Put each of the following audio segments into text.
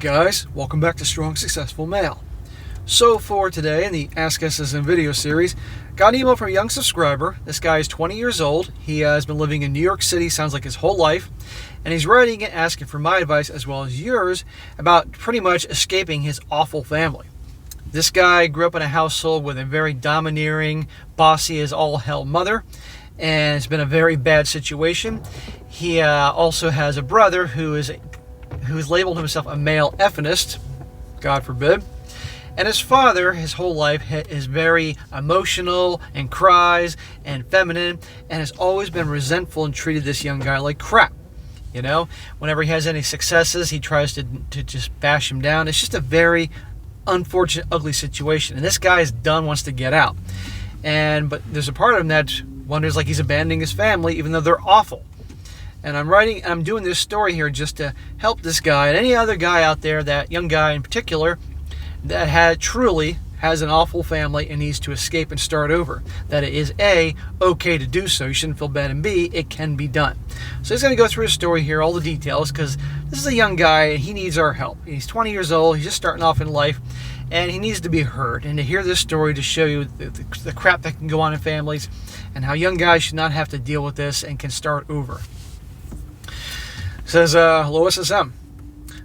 guys, welcome back to Strong Successful Male. So for today in the Ask SSM video series, got an email from a young subscriber. This guy is 20 years old. He has been living in New York City, sounds like his whole life, and he's writing and asking for my advice as well as yours about pretty much escaping his awful family. This guy grew up in a household with a very domineering, bossy as all hell mother, and it's been a very bad situation. He also has a brother who's labeled himself a male effeminist, God forbid. And his father, his whole life, is very emotional and cries and feminine and has always been resentful and treated this young guy like crap. You know, whenever he has any successes, he tries to just bash him down. It's just a very unfortunate, ugly situation. And this guy is done, wants to get out. But there's a part of him that wonders like he's abandoning his family, even though they're awful. And I'm doing this story here just to help this guy and any other guy out there, that young guy in particular, that truly has an awful family and needs to escape and start over. That it is A, okay to do so. You shouldn't feel bad, and B, it can be done. So he's going to go through his story here, all the details, because this is a young guy and he needs our help. He's 20 years old. He's just starting off in life, and he needs to be heard. And to hear this story to show you the crap that can go on in families and how young guys should not have to deal with this and can start over. It says, hello SSM.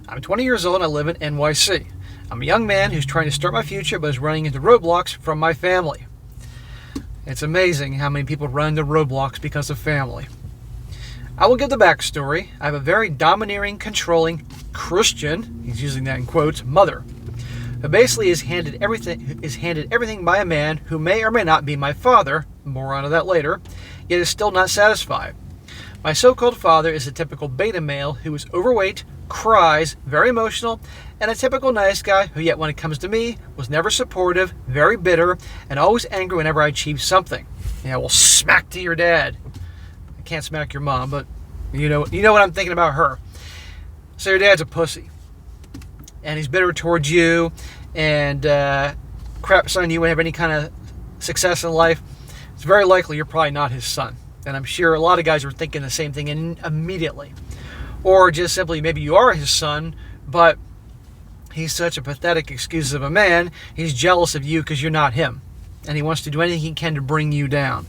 I'm 20 years old and I live in NYC. I'm a young man who's trying to start my future but is running into roadblocks from my family. It's amazing how many people run into roadblocks because of family. I will give the backstory. I have a very domineering, controlling Christian, he's using that in quotes, mother, who basically is handed everything by a man who may or may not be my father, more on that later, yet is still not satisfied. My so-called father is a typical beta male who is overweight, cries, very emotional, and a typical nice guy who yet when it comes to me was never supportive, very bitter, and always angry whenever I achieved something. Yeah, well, smack to your dad. I can't smack your mom, but you know what I'm thinking about her. So your dad's a pussy, and he's bitter towards you, and craps on you when you have any kind of success in life. It's very likely you're probably not his son. And I'm sure a lot of guys are thinking the same thing immediately. Or just simply, maybe you are his son, but he's such a pathetic excuse of a man, he's jealous of you because you're not him. And he wants to do anything he can to bring you down.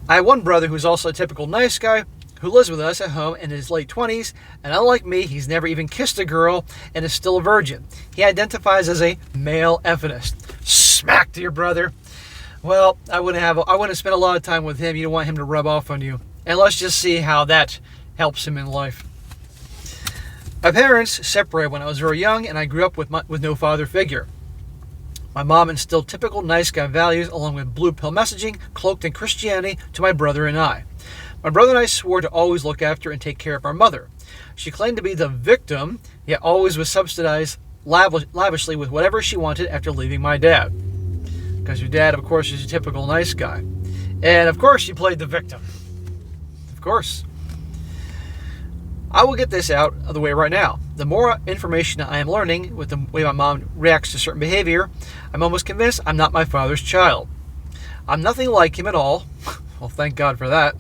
I have one brother who's also a typical nice guy who lives with us at home in his late 20s, and unlike me, he's never even kissed a girl and is still a virgin. He identifies as a male effeminist. Smack to your brother. Well, I wouldn't spend a lot of time with him. You don't want him to rub off on you. And let's just see how that helps him in life. My parents separated when I was very young, and I grew up with no father figure. My mom instilled typical nice guy values along with blue pill messaging cloaked in Christianity to my brother and I. My brother and I swore to always look after and take care of our mother. She claimed to be the victim, yet always was subsidized lavishly with whatever she wanted after leaving my dad. Because your dad, of course, is a typical nice guy. And, of course, you played the victim. Of course. I will get this out of the way right now. The more information I am learning with the way my mom reacts to certain behavior, I'm almost convinced I'm not my father's child. I'm nothing like him at all. Well, thank God for that.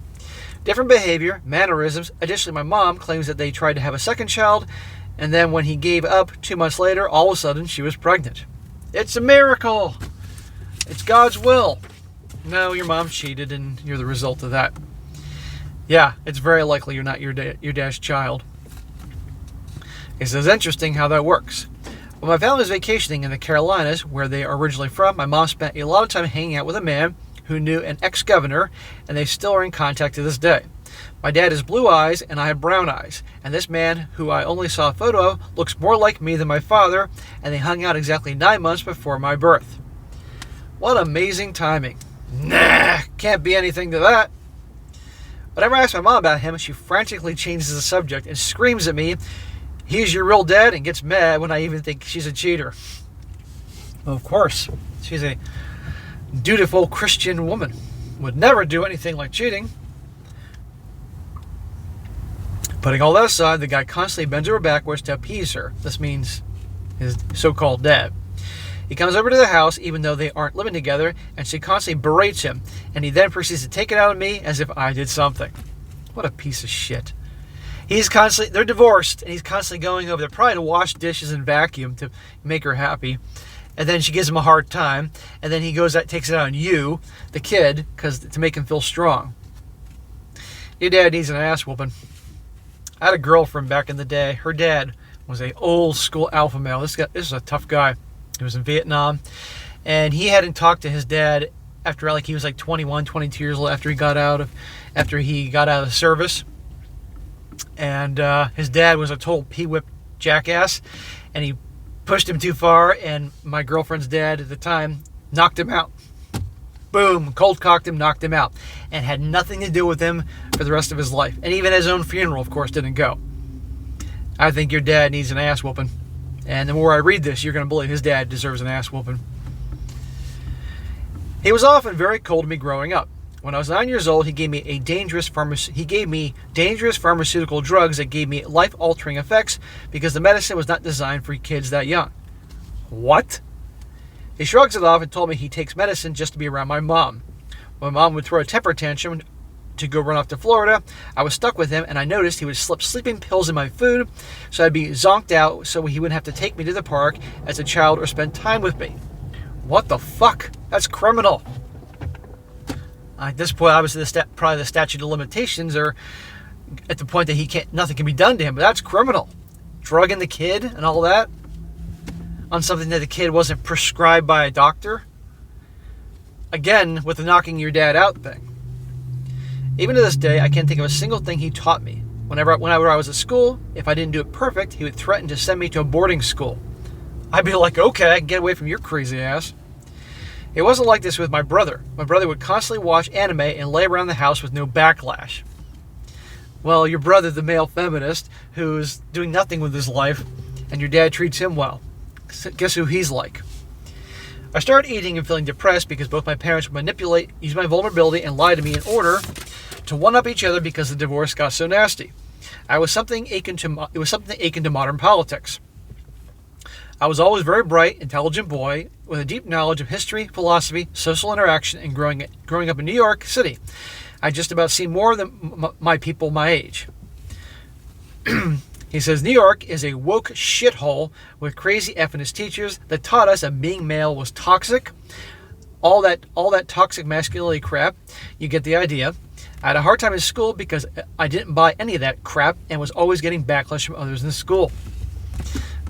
Different behavior, mannerisms. Additionally, my mom claims that they tried to have a second child, and then when he gave up 2 months later, all of a sudden, she was pregnant. It's a miracle! It's God's will. No, your mom cheated and you're the result of that. Yeah, it's very likely you're not your dad's child. It's interesting how that works. When my family was vacationing in the Carolinas, where they are originally from, my mom spent a lot of time hanging out with a man who knew an ex-governor, and they still are in contact to this day. My dad has blue eyes and I have brown eyes, and this man, who I only saw a photo of, looks more like me than my father, and they hung out exactly 9 months before my birth. What amazing timing. Nah, can't be anything to that. Whenever I ask my mom about him, she frantically changes the subject and screams at me, he's your real dad, and gets mad when I even think she's a cheater. Well, of course, she's a dutiful Christian woman. Would never do anything like cheating. Putting all that aside, the guy constantly bends over backwards to appease her. This means his so-called dad. He comes over to the house even though they aren't living together, and she constantly berates him, and he then proceeds to take it out of me as if I did something. What a piece of shit. they're divorced, and he's constantly going over there, probably to wash dishes and vacuum to make her happy. And then she gives him a hard time, and then he goes out, takes it out on you, the kid, to make him feel strong. Your dad needs an ass whooping. I had a girlfriend back in the day. Her dad was a old school alpha male. This is a tough guy. He was in Vietnam, and he hadn't talked to his dad after he was like 21, 22 years old after he got out of the service. And his dad was a total pee-whip jackass, and he pushed him too far, and my girlfriend's dad at the time knocked him out. Boom, cold-cocked him, knocked him out, and had nothing to do with him for the rest of his life. And even his own funeral, of course, didn't go. I think your dad needs an ass whooping. And the more I read this, you're going to believe his dad deserves an ass whooping. He was often very cold to me growing up. When I was 9 years old, he gave me dangerous pharmaceutical drugs that gave me life-altering effects because the medicine was not designed for kids that young. What? He shrugs it off and told me he takes medicine just to be around my mom. When my mom would throw a temper tantrum to go run off to Florida, I was stuck with him, and I noticed he would slip sleeping pills in my food, so I'd be zonked out so he wouldn't have to take me to the park as a child or spend time with me. What the fuck? That's criminal. At this point, obviously, probably the statute of limitations are at the point that nothing can be done to him, but that's criminal. Drugging the kid and all that on something that the kid wasn't prescribed by a doctor. Again, with the knocking your dad out thing. Even to this day, I can't think of a single thing he taught me. Whenever I was at school, if I didn't do it perfect, he would threaten to send me to a boarding school. I'd be like, okay, I can get away from your crazy ass. It wasn't like this with my brother. My brother would constantly watch anime and lay around the house with no backlash. Well, your brother, the male feminist, who's doing nothing with his life, and your dad treats him well. Guess who he's like? I started eating and feeling depressed because both my parents would use my vulnerability, and lie to me in order to one-up each other because the divorce got so nasty. It was something akin to modern politics. I was always a very bright, intelligent boy with a deep knowledge of history, philosophy, social interaction, and growing up in New York City. I just about seen more than my people my age. He says, New York is a woke shithole with crazy effing teachers that taught us that being male was toxic. All that toxic masculinity crap, you get the idea. I had a hard time in school because I didn't buy any of that crap and was always getting backlash from others in school.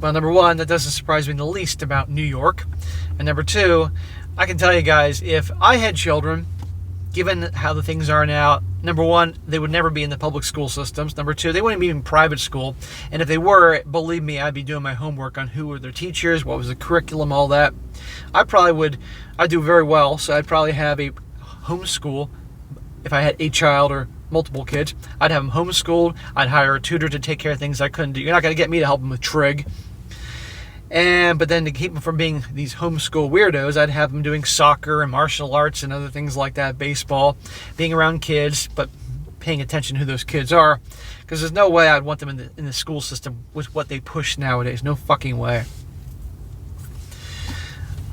Well, number one, that doesn't surprise me in the least about New York. And number two, I can tell you guys, if I had children, given how the things are now, number one, they would never be in the public school systems. Number two, they wouldn't be in private school. And if they were, believe me, I'd be doing my homework on who were their teachers, what was the curriculum, all that. I'd do very well, so I'd probably have a homeschool. If I had a child or multiple kids, I'd have them homeschooled. I'd hire a tutor to take care of things I couldn't do. You're not going to get me to help them with trig. But then to keep them from being these homeschool weirdos, I'd have them doing soccer and martial arts and other things like that, baseball, being around kids, but paying attention to who those kids are, because there's no way I'd want them in the school system with what they push nowadays. No fucking way.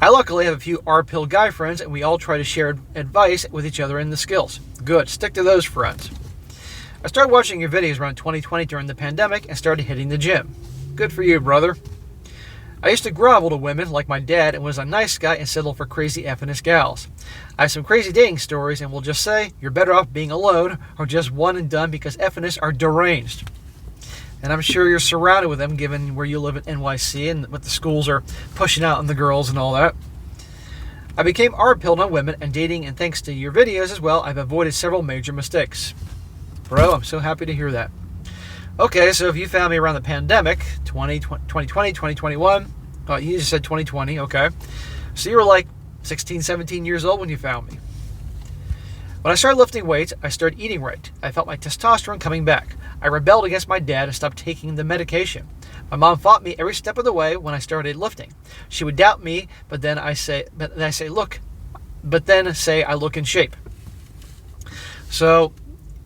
I luckily have a few R-pill guy friends, and we all try to share advice with each other in the skills. Good. Stick to those friends. I started watching your videos around 2020 during the pandemic and started hitting the gym. Good for you, brother. I used to grovel to women like my dad and was a nice guy and settled for crazy effing gals. I have some crazy dating stories, and will just say you're better off being alone or just one and done because effing are deranged. And I'm sure you're surrounded with them given where you live at NYC and what the schools are pushing out on the girls and all that. I became R-pilled on women and dating, and thanks to your videos as well, I've avoided several major mistakes. Bro, I'm so happy to hear that. Okay, so if you found me around the pandemic, 2020, 2021, oh, you just said 2020, okay. So you were like 16, 17 years old when you found me. When I started lifting weights, I started eating right. I felt my testosterone coming back. I rebelled against my dad and stopped taking the medication. My mom fought me every step of the way when I started lifting. She would doubt me, but then say I look in shape. So,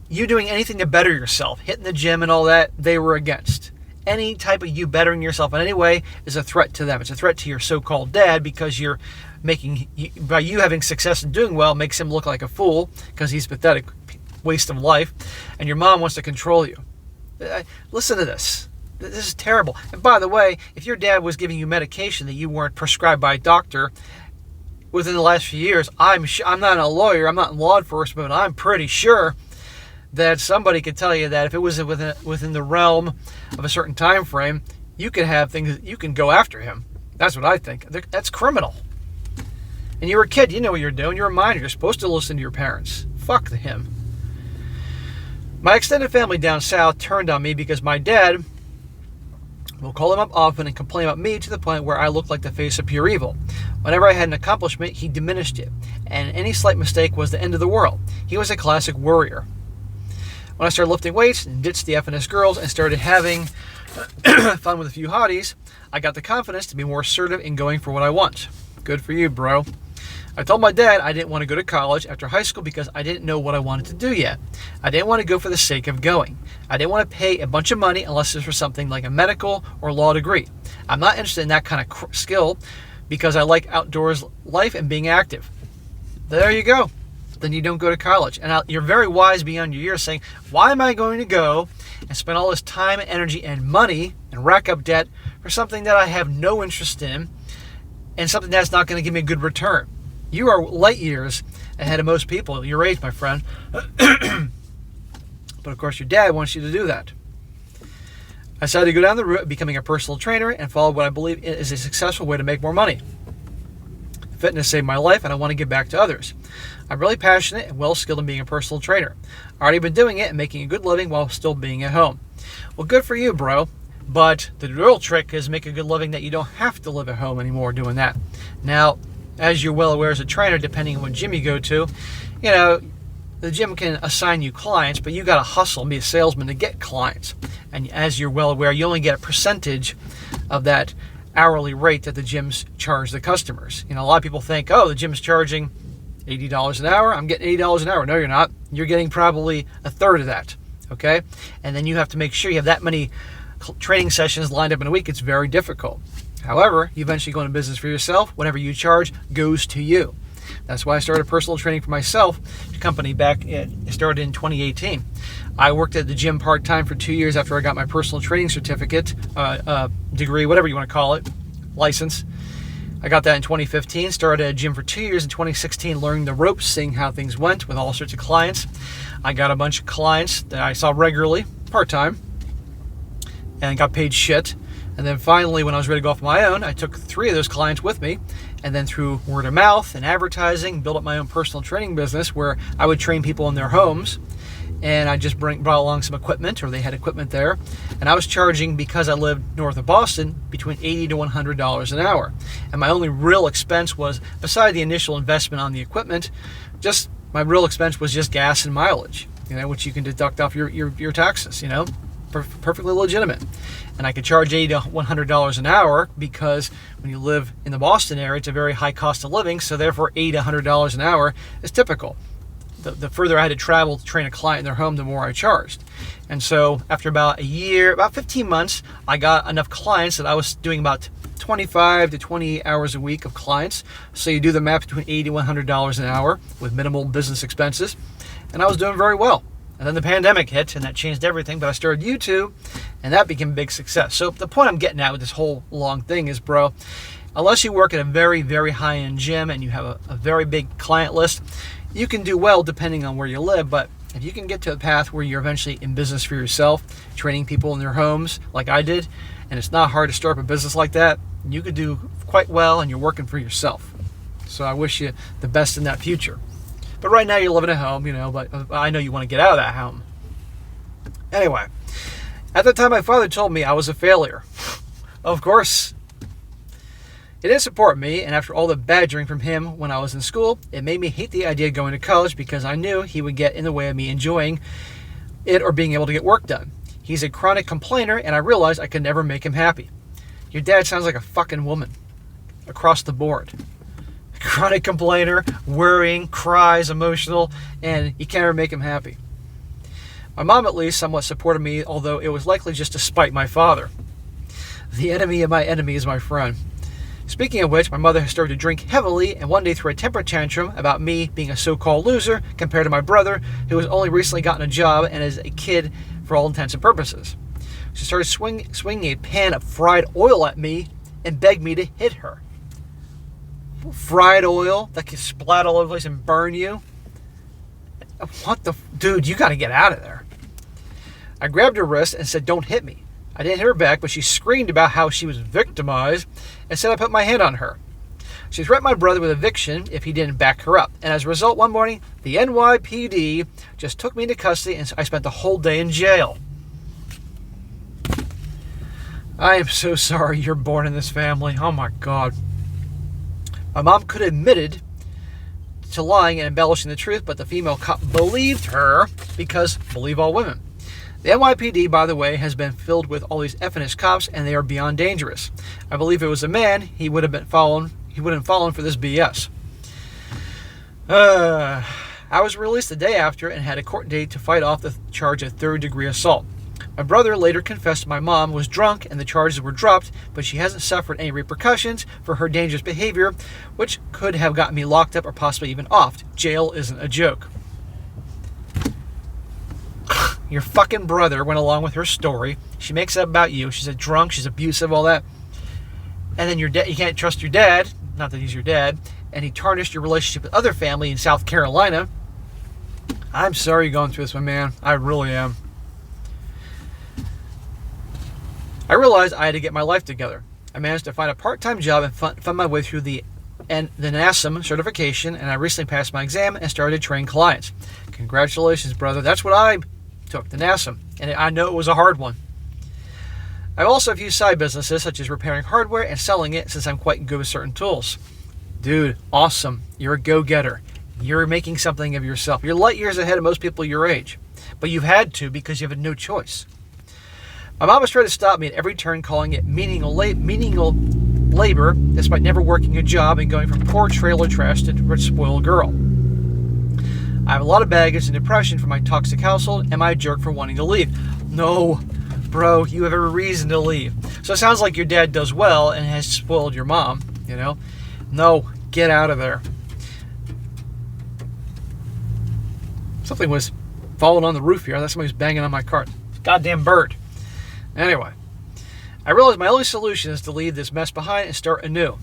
you doing anything to better yourself, hitting the gym and all that, they were against. Any type of you bettering yourself in any way is a threat to them. It's a threat to your so-called dad because by you having success and doing well makes him look like a fool because he's pathetic, waste of life, and your mom wants to control you. Listen to this. This is terrible. And by the way, if your dad was giving you medication that you weren't prescribed by a doctor within the last few years, I'm not a lawyer, I'm not in law enforcement, but I'm pretty sure that somebody could tell you that if it was within the realm of a certain time frame, you could have things, you can go after him. That's what I think. That's criminal. And you were a kid, you know what you're doing. You're a minor. You're supposed to listen to your parents. Fuck him. My extended family down south turned on me because my dad will call him up often and complain about me to the point where I looked like the face of pure evil. Whenever I had an accomplishment, he diminished it, and any slight mistake was the end of the world. He was a classic worrier. When I started lifting weights and ditched the FNS girls and started having fun with a few hotties, I got the confidence to be more assertive in going for what I want. Good for you, bro. I told my dad I didn't want to go to college after high school because I didn't know what I wanted to do yet. I didn't want to go for the sake of going. I didn't want to pay a bunch of money unless it was for something like a medical or law degree. I'm not interested in that kind of skill because I like outdoors life and being active. There you go. Then you don't go to college. And you're very wise beyond your years saying, why am I going to go and spend all this time and energy and money and rack up debt for something that I have no interest in and something that's not going to give me a good return? You are light years ahead of most people your age, my friend. But of course, your dad wants you to do that. I decided to go down the route of becoming a personal trainer and follow what I believe is a successful way to make more money. Fitness saved my life, and I want to give back to others. I'm really passionate and well-skilled in being a personal trainer. I've already been doing it and making a good living while still being at home. Well, good for you, bro. But the real trick is make a good living that you don't have to live at home anymore doing that. Now, as you're well aware as a trainer, depending on what gym you go to, you know, the gym can assign you clients, but you got to hustle and be a salesman to get clients. And as you're well aware, you only get a percentage of that hourly rate that the gyms charge the customers. You know, a lot of people think, oh, the gym's charging $80 an hour. I'm getting $80 an hour. No, you're not. You're getting probably a third of that. Okay? And then you have to make sure you have that many training sessions lined up in a week. It's very difficult. However, you eventually go into business for yourself. Whatever you charge goes to you. That's why I started personal training for myself. The company it started in 2018. I worked at the gym part-time for 2 years after I got my personal training certificate, degree, whatever you want to call it, license. I got that in 2015, started at a gym for 2 years in 2016, learning the ropes, seeing how things went with all sorts of clients. I got a bunch of clients that I saw regularly, part-time, and got paid shit. And then finally, when I was ready to go off my own, I took 3 of those clients with me, and then through word of mouth and advertising, built up my own personal training business where I would train people in their homes, and I just brought along some equipment, or they had equipment there, and I was charging, because I lived north of Boston, between $80 to $100 an hour. And my only real expense was, beside the initial investment on the equipment, just my real expense was just gas and mileage, you know, which you can deduct off your taxes, you know, perfectly legitimate. And I could charge $80 to $100 an hour because when you live in the Boston area, it's a very high cost of living, so therefore $80 to $100 an hour is typical. The further I had to travel to train a client in their home, the more I charged. And so after about a year, about 15 months, I got enough clients that I was doing about 25 to 28 hours a week of clients. So you do the math between $80 to $100 an hour with minimal business expenses. And I was doing very well. And then the pandemic hit, and that changed everything. But I started YouTube, and that became a big success. So the point I'm getting at with this whole long thing is, bro, unless you work at a very, very high-end gym and you have a very big client list, you can do well depending on where you live. But if you can get to a path where you're eventually in business for yourself, training people in their homes like I did, and it's not hard to start up a business like that, you could do quite well, and you're working for yourself. So I wish you the best in that future. But right now you're living at home, you know, but I know you want to get out of that home. Anyway, at the time my father told me I was a failure. Of course, it didn't support me, and after all the badgering from him when I was in school, it made me hate the idea of going to college because I knew he would get in the way of me enjoying it or being able to get work done. He's a chronic complainer, and I realized I could never make him happy. Your dad sounds like a fucking woman across the board. Chronic complainer, worrying, cries, emotional, and you can't ever make him happy. My mom, at least, somewhat supported me, although it was likely just to spite my father. The enemy of my enemy is my friend. Speaking of which, my mother has started to drink heavily, and one day threw a temper tantrum about me being a so-called loser compared to my brother, who has only recently gotten a job and is a kid for all intents and purposes. She started swinging a pan of fried oil at me and begged me to hit her. Fried oil that can splat all over the place and burn you? What the... Dude, you got to get out of there. I grabbed her wrist and said, "Don't hit me." I didn't hit her back, but she screamed about how she was victimized and said I put my hand on her. She threatened my brother with eviction if he didn't back her up. And as a result, one morning, the NYPD just took me into custody and I spent the whole day in jail. I am so sorry you're born in this family. Oh my God. My mom could have admitted to lying and embellishing the truth, but the female cop believed her because believe all women. The NYPD, by the way, has been filled with all these effing cops, and they are beyond dangerous. I believe if it was a man, he wouldn't have fallen for this BS. I was released the day after and had a court date to fight off the charge of third-degree assault. My brother later confessed my mom was drunk and the charges were dropped, but she hasn't suffered any repercussions for her dangerous behavior, which could have gotten me locked up or possibly even offed. Jail isn't a joke. Your fucking brother went along with her story. She makes up about you. She's a drunk. She's abusive, all that. And then you can't trust your dad. Not that he's your dad. And he tarnished your relationship with other family in South Carolina. I'm sorry you're going through this, my man. I really am. I realized I had to get my life together. I managed to find a part-time job and fund my way through the NASM certification, and I recently passed my exam and started to train clients. Congratulations, brother. That's what I took, the NASM, and I know it was a hard one. I also have a few side businesses, such as repairing hardware and selling it, since I'm quite good with certain tools. Dude, awesome. You're a go-getter. You're making something of yourself. You're light years ahead of most people your age, but you've had to because you have no choice. My mom has tried to stop me at every turn, calling it menial labor, despite never working a job and going from poor trailer trash to rich spoiled girl. I have a lot of baggage and depression from my toxic household. Am I a jerk for wanting to leave? No, bro, you have every reason to leave. So it sounds like your dad does well and has spoiled your mom, you know? No, get out of there. Something was falling on the roof here. I thought somebody was banging on my car. Goddamn bird. Anyway, I realized my only solution is to leave this mess behind and start anew.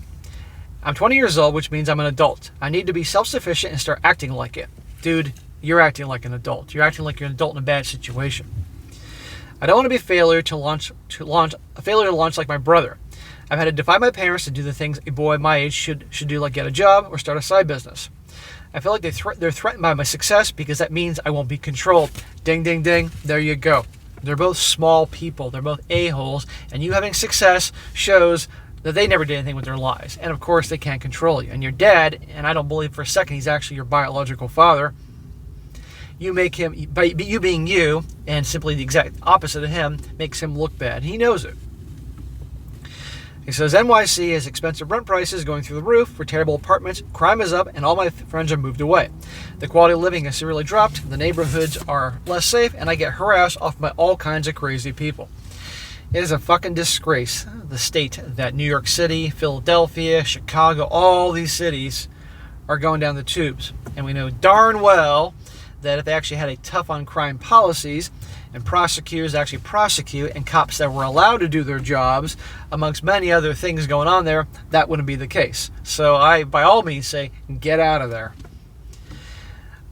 I'm 20 years old, which means I'm an adult. I need to be self-sufficient and start acting like it. Dude, you're acting like an adult. You're acting like you're an adult in a bad situation. I don't want to be a failure to launch like my brother. I've had to defy my parents to do the things a boy my age should do, like get a job or start a side business. I feel like they're threatened by my success because that means I won't be controlled. Ding, ding, ding. There you go. They're both small people. They're both a-holes. And you having success shows that they never did anything with their lives. And of course, they can't control you. And your dad, and I don't believe for a second he's actually your biological father, you make him, by you being you, and simply the exact opposite of him, makes him look bad. He knows it. He says, NYC has expensive rent prices going through the roof for terrible apartments, crime is up, and all my friends have moved away. The quality of living has severely dropped, the neighborhoods are less safe, and I get harassed off by all kinds of crazy people. It is a fucking disgrace, the state that New York City, Philadelphia, Chicago, all these cities are going down the tubes. And we know darn well that if they actually had a tough on crime policies and prosecutors actually prosecute and cops that were allowed to do their jobs, amongst many other things going on there, that wouldn't be the case. So I, by all means, say, get out of there.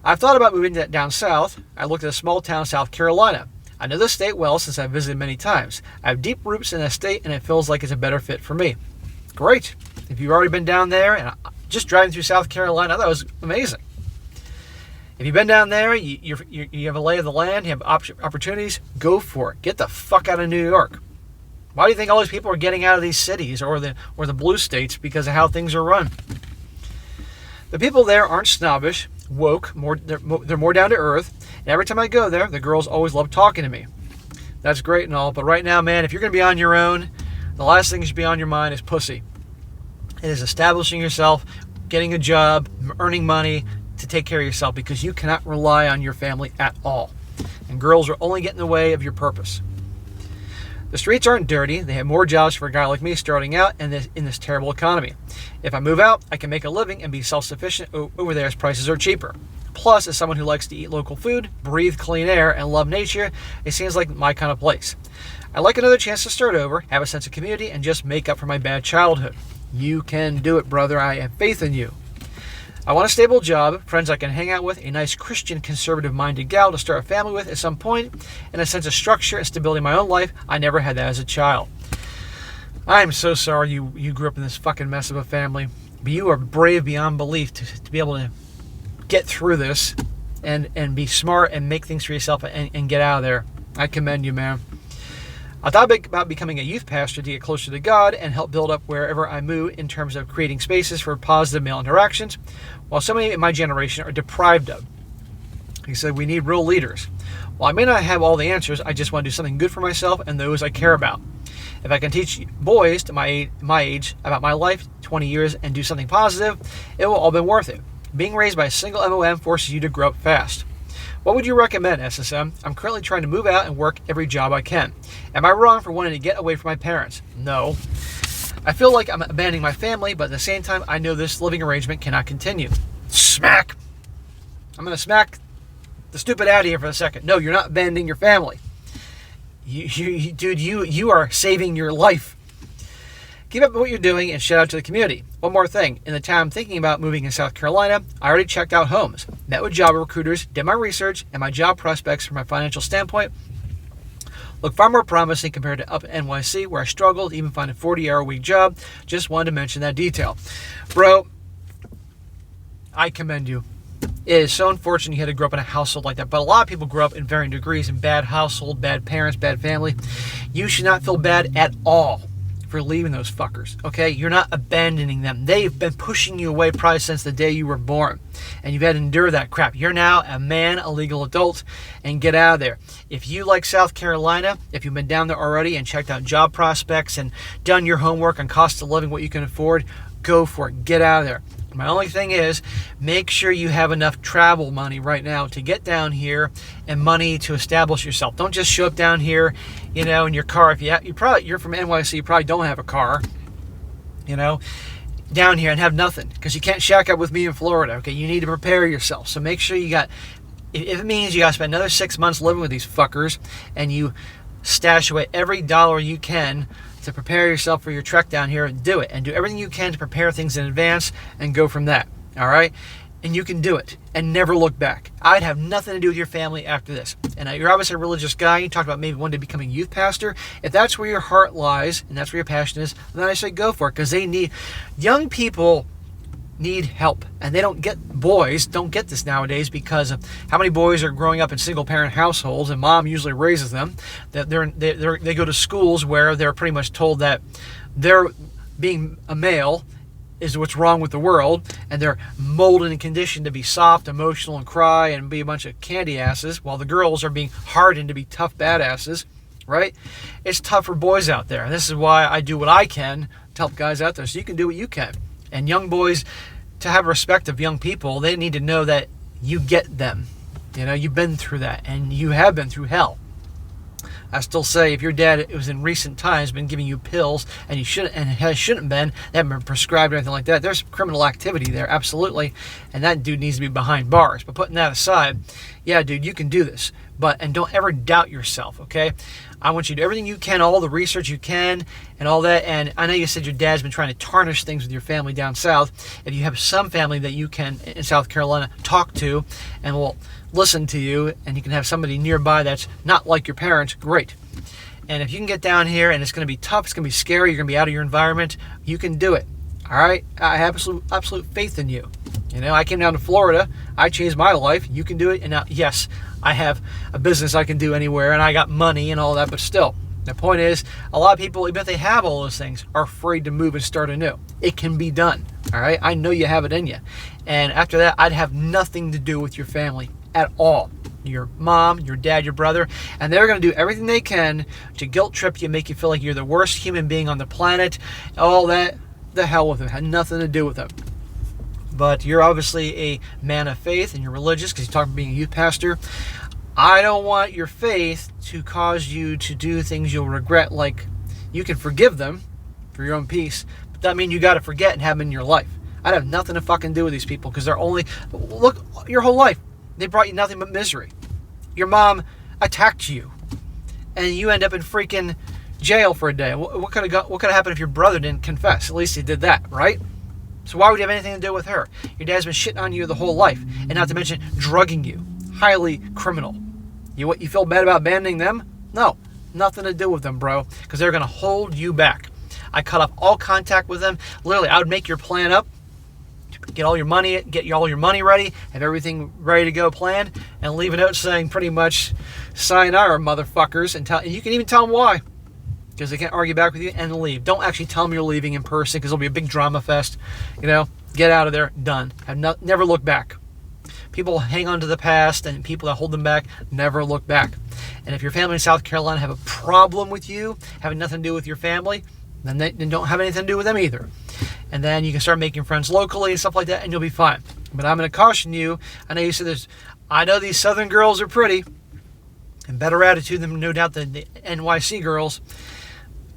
I've thought about moving down south. I looked at a small town, South Carolina. I know the state well since I've visited many times. I have deep roots in the state and it feels like it's a better fit for me. Great. If you've already been down there, and just driving through South Carolina, that was amazing. If you've been down there, you have a lay of the land, you have opportunities, go for it. Get the fuck out of New York. Why do you think all these people are getting out of these cities or the blue states? Because of how things are run. The people there aren't snobbish, woke, they're more down to earth. And every time I go there, the girls always love talking to me. That's great and all, but right now, man, if you're going to be on your own, the last thing that should be on your mind is pussy. It is establishing yourself, getting a job, earning money to take care of yourself, because you cannot rely on your family at all. And girls are only getting in the way of your purpose. The streets aren't dirty. They have more jobs for a guy like me starting out in this terrible economy. If I move out, I can make a living and be self-sufficient over there as prices are cheaper. Plus, as someone who likes to eat local food, breathe clean air, and love nature, it seems like my kind of place. I'd like another chance to start over, have a sense of community, and just make up for my bad childhood. You can do it, brother. I have faith in you. I want a stable job, friends I can hang out with, a nice Christian conservative-minded gal to start a family with at some point, and a sense of structure and stability in my own life. I never had that as a child. I'm so sorry you grew up in this fucking mess of a family, but you are brave beyond belief to be able to get through this and be smart and make things for yourself and get out of there. I commend you, man. I thought about becoming a youth pastor to get closer to God and help build up wherever I move in terms of creating spaces for positive male interactions, while so many in my generation are deprived of. He said, we need real leaders. While I may not have all the answers, I just want to do something good for myself and those I care about. If I can teach boys to my age about my life, 20 years, and do something positive, it will all be worth it. Being raised by a single MOM forces you to grow up fast. What would you recommend, SSM? I'm currently trying to move out and work every job I can. Am I wrong for wanting to get away from my parents? No. I feel like I'm abandoning my family, but at the same time, I know this living arrangement cannot continue. Smack! I'm going to smack the stupid out of here for a second. No, you're not abandoning your family. Dude, you are saving your life. Keep up what you're doing and shout out to the community. One more thing. In the time I'm thinking about moving in South Carolina, I already checked out homes, met with job recruiters, did my research, and my job prospects from a financial standpoint look far more promising compared to up in NYC, where I struggled to even find a 40-hour-a-week job. Just wanted to mention that detail. Bro, I commend you. It is so unfortunate you had to grow up in a household like that, but a lot of people grow up in varying degrees in bad household, bad parents, bad family. You should not feel bad at all for leaving those fuckers, okay? You're not abandoning them. They've been pushing you away probably since the day you were born, and you've had to endure that crap. You're now a man, a legal adult, and get out of there. If you like South Carolina, if you've been down there already and checked out job prospects and done your homework on cost of living, what you can afford, go for it. Get out of there. My only thing is, make sure you have enough travel money right now to get down here and money to establish yourself. Don't just show up down here, in your car. If you're from NYC, you probably don't have a car, down here and have nothing because you can't shack up with me in Florida. Okay, you need to prepare yourself. So make sure you got. If it means you got to spend another 6 months living with these fuckers, and you stash away every dollar you can to prepare yourself for your trek down here, and do it, and do everything you can to prepare things in advance and go from that. All right, and you can do it and never look back. I'd have nothing to do with your family after this. And you're obviously a religious guy. You talked about maybe one day becoming a youth pastor. If that's where your heart lies and that's where your passion is, then I say go for it, because young people need help, and boys don't get this nowadays because of how many boys are growing up in single parent households, and mom usually raises them. That they go to schools where they're pretty much told that they're being a male is what's wrong with the world, and they're molded and conditioned to be soft, emotional, and cry and be a bunch of candy asses, while the girls are being hardened to be tough badasses. Right? It's tough for boys out there, and this is why I do what I can to help guys out there, so you can do what you can. And young boys, to have respect of young people, they need to know that you get them. You've been through that, and you have been through hell. I still say, if your dad was in recent times been giving you pills and you shouldn't been, they haven't been prescribed or anything like that, there's criminal activity there, absolutely, and that dude needs to be behind bars. But putting that aside, yeah, dude, you can do this, and don't ever doubt yourself, okay? I want you to do everything you can, all the research you can, and all that. And I know you said your dad's been trying to tarnish things with your family down south. If you have some family that you can, in South Carolina, talk to and will listen to you, and you can have somebody nearby that's not like your parents, great. And if you can get down here, and it's going to be tough, it's going to be scary, you're going to be out of your environment, you can do it. All right? I have absolute faith in you. I came down to Florida. I changed my life. You can do it. And now, yes, I have a business I can do anywhere, and I got money and all that, but still, the point is, a lot of people, even if they have all those things, are afraid to move and start anew. It can be done. All right? I know you have it in you. And after that, I'd have nothing to do with your family at all. Your mom, your dad, your brother, and they're going to do everything they can to guilt trip you, make you feel like you're the worst human being on the planet, all that. The hell with it. Had nothing to do with it. But you're obviously a man of faith, and you're religious because you talk about being a youth pastor. I don't want your faith to cause you to do things you'll regret. Like, you can forgive them for your own peace, but that means you got to forget and have them in your life. I'd have nothing to fucking do with these people because they're only... Look, your whole life. They brought you nothing but misery. Your mom attacked you, and you end up in freaking jail for a day. What could have happened if your brother didn't confess? At least he did that, right? So why would you have anything to do with her? Your dad's been shitting on you the whole life, and not to mention drugging you. Highly criminal. You feel bad about abandoning them? No, nothing to do with them, bro, because they're going to hold you back. I cut off all contact with them. Literally, I would make your plan up, get all your money ready, have everything ready to go planned, and leave a note saying pretty much, sayonara, motherfuckers, and you can even tell them why, because they can't argue back with you, and leave. Don't actually tell them you're leaving in person, because it'll be a big drama fest. Get out of there, done. Never look back. People hang on to the past, and people that hold them back never look back. And if your family in South Carolina have a problem with you, having nothing to do with your family, then they don't have anything to do with them either. And then you can start making friends locally and stuff like that, and you'll be fine. But I'm going to caution you. I know you said this. I know these Southern girls are pretty and better attitude than, no doubt, the NYC girls.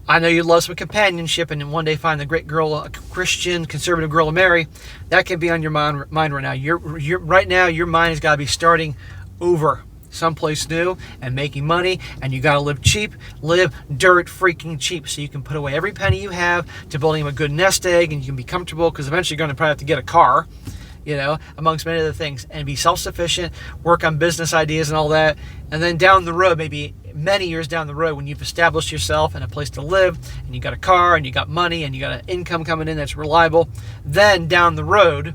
I know you'd love some companionship and one day find a great girl, a Christian, conservative girl to marry. That can be on your mind right now. Right now, your mind has got to be starting over someplace new and making money, and you got to live cheap, live dirt freaking cheap, so you can put away every penny you have to building a good nest egg, and you can be comfortable, because eventually you're going to probably have to get a car, amongst many other things, and be self-sufficient, work on business ideas and all that. And then down the road, maybe many years down the road, when you've established yourself and a place to live, and you got a car, and you got money, and you got an income coming in that's reliable, then down the road,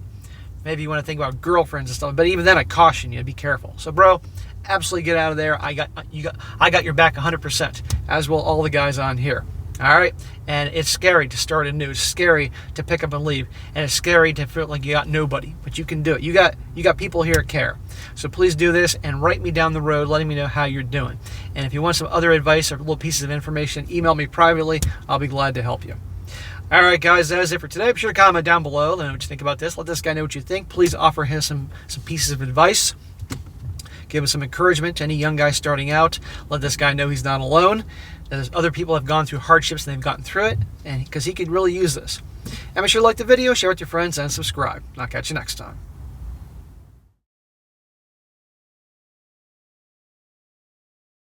maybe you want to think about girlfriends and stuff. But even then, I caution you to be careful. So, bro, absolutely get out of there. I got your back 100%, as will all the guys on here. All right, and it's scary to start anew. It's scary to pick up and leave, and it's scary to feel like you got nobody, but you can do it. You got people here that care. So please do this and write me down the road, letting me know how you're doing. And if you want some other advice or little pieces of information, email me privately. I'll be glad to help you. All right, guys, that is it for today. Be sure to comment down below. Let me know what you think about this. Let this guy know what you think. Please offer him some pieces of advice. Give him some encouragement to any young guy starting out. Let this guy know he's not alone. There's other people have gone through hardships and they've gotten through it, and because he could really use this. And be sure to like the video, share with your friends, and subscribe. I'll catch you next time.